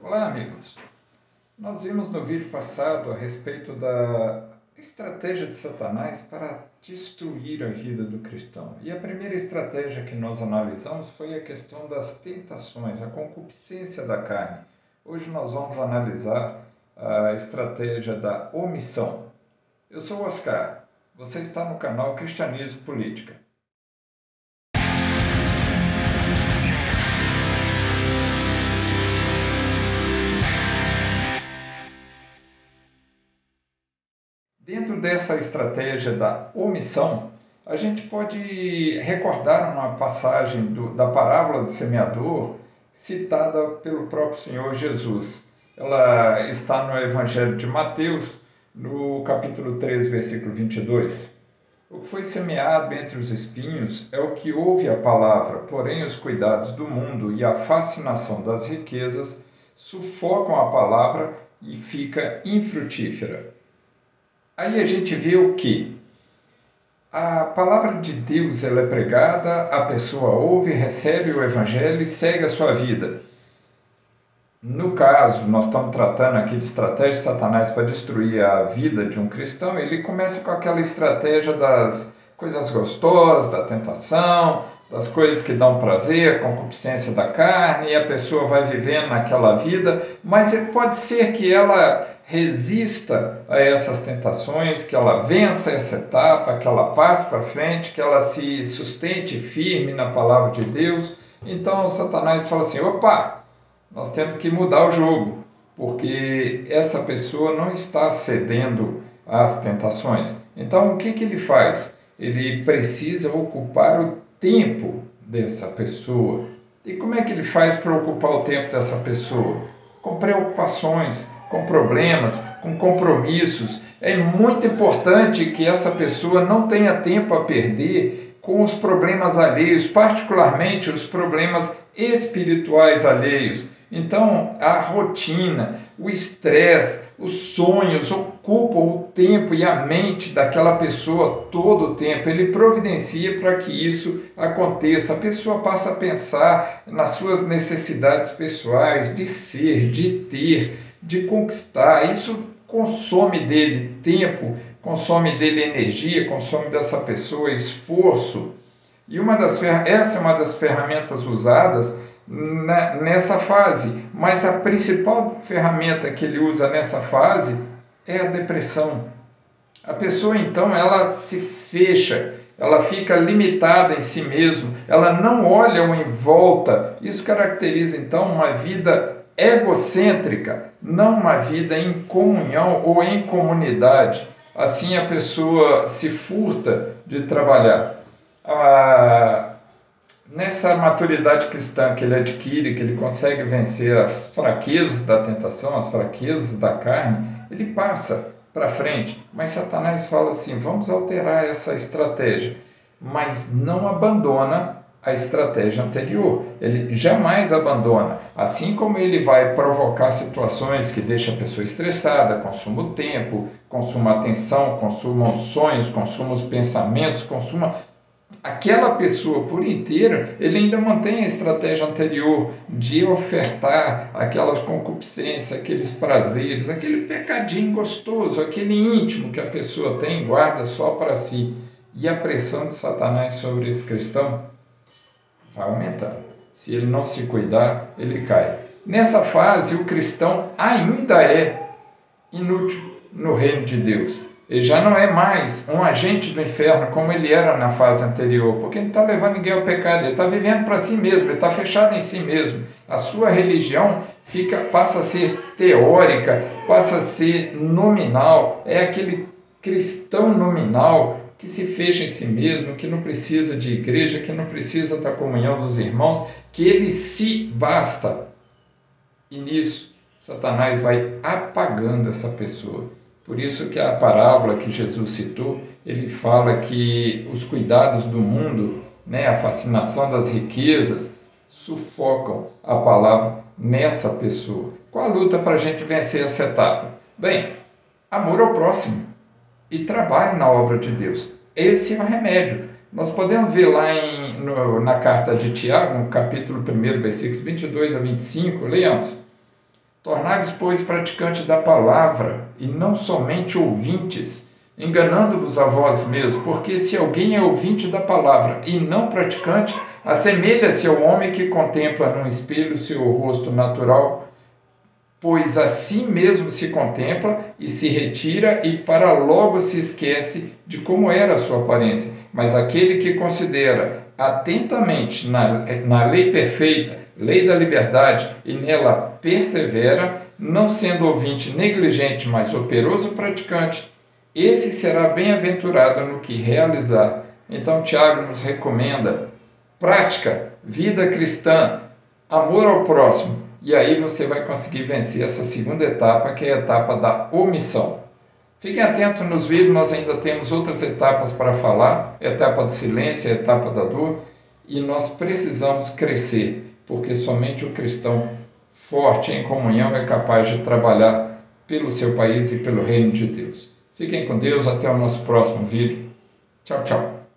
Olá, amigos! Nós vimos no vídeo passado a respeito da estratégia de Satanás para destruir a vida do cristão. E a primeira estratégia que nós analisamos foi a questão das tentações, a concupiscência da carne. Hoje nós vamos analisar a estratégia da omissão. Eu sou o Oscar, você está no canal Cristianismo Política. Dentro dessa estratégia da omissão, a gente pode recordar uma passagem da parábola do semeador citada pelo próprio Senhor Jesus. Ela está no Evangelho de Mateus, no capítulo 13, versículo 22. O que foi semeado entre os espinhos é o que ouve a palavra, porém os cuidados do mundo e a fascinação das riquezas sufocam a palavra e fica infrutífera. Aí a gente vê o que? A palavra de Deus ela é pregada, a pessoa ouve, recebe o evangelho e segue a sua vida. No caso, nós estamos tratando aqui de estratégia de Satanás para destruir a vida de um cristão. Ele começa com aquela estratégia das coisas gostosas, da tentação, das coisas que dão prazer, a concupiscência da carne, e a pessoa vai vivendo naquela vida, mas pode ser que ela resista a essas tentações, que ela vença essa etapa, que ela passe para frente, que ela se sustente firme na palavra de Deus. Então Satanás fala assim, opa, nós temos que mudar o jogo, porque essa pessoa não está cedendo às tentações. Então o que ele faz? Ele precisa ocupar o tempo dessa pessoa. E como é que ele faz para ocupar o tempo dessa pessoa? Com preocupações, com problemas, com compromissos. É muito importante que essa pessoa não tenha tempo a perder com os problemas alheios, particularmente os problemas espirituais alheios. Então, a rotina, o estresse, os sonhos ocupam o tempo e a mente daquela pessoa todo o tempo. Ele providencia para que isso aconteça. A pessoa passa a pensar nas suas necessidades pessoais, de ser, de ter, de conquistar. Isso consome dele tempo, consome dele energia, consome dessa pessoa esforço. E essa é uma das ferramentas usadas nessa fase, mas a principal ferramenta que ele usa nessa fase é a depressão. A pessoa então ela se fecha, ela fica limitada em si mesma, ela não olha em volta. Isso caracteriza então uma vida egocêntrica, não uma vida em comunhão ou em comunidade. Assim a pessoa se furta de trabalhar. Nessa maturidade cristã que ele adquire, que ele consegue vencer as fraquezas da tentação, as fraquezas da carne, ele passa para frente. Mas Satanás fala assim, vamos alterar essa estratégia, mas não abandona a estratégia anterior. Ele jamais abandona. Assim como ele vai provocar situações que deixam a pessoa estressada, consuma o tempo, consuma a atenção, consuma os sonhos, consuma os pensamentos, consuma aquela pessoa por inteira, ele ainda mantém a estratégia anterior de ofertar aquelas concupiscências, aqueles prazeres, aquele pecadinho gostoso, aquele íntimo que a pessoa tem, guarda só para si. E a pressão de Satanás sobre esse cristão vai aumentar. Se ele não se cuidar, ele cai. Nessa fase, o cristão ainda é inútil no reino de Deus. Ele já não é mais um agente do inferno como ele era na fase anterior, porque ele está levando ninguém ao pecado, ele está vivendo para si mesmo, ele está fechado em si mesmo. A sua religião passa a ser teórica, passa a ser nominal, é aquele cristão nominal que se fecha em si mesmo, que não precisa de igreja, que não precisa da comunhão dos irmãos, que ele se basta. E nisso, Satanás vai apagando essa pessoa. Por isso que a parábola que Jesus citou, ele fala que os cuidados do mundo, a fascinação das riquezas, sufocam a palavra nessa pessoa. Qual a luta para a gente vencer essa etapa? Bem, amor ao próximo e trabalho na obra de Deus. Esse é o remédio. Nós podemos ver lá na carta de Tiago, no capítulo 1, versículos 22 a 25, leamos. Tornai-vos, pois, praticantes da palavra, e não somente ouvintes, enganando-vos a vós mesmos, porque se alguém é ouvinte da palavra e não praticante, assemelha-se ao homem que contempla num espelho o seu rosto natural, pois a si mesmo se contempla e se retira e para logo se esquece de como era a sua aparência. Mas aquele que considera atentamente na lei perfeita, lei da liberdade, e nela persevera, não sendo ouvinte negligente, mas operoso praticante, esse será bem-aventurado no que realizar. Então Tiago nos recomenda prática, vida cristã, amor ao próximo, e aí você vai conseguir vencer essa segunda etapa, que é a etapa da omissão. Fiquem atentos nos vídeos, nós ainda temos outras etapas para falar, a etapa do silêncio, a etapa da dor, e nós precisamos crescer, porque somente o cristão forte em comunhão é capaz de trabalhar pelo seu país e pelo reino de Deus. Fiquem com Deus, até o nosso próximo vídeo. Tchau, tchau.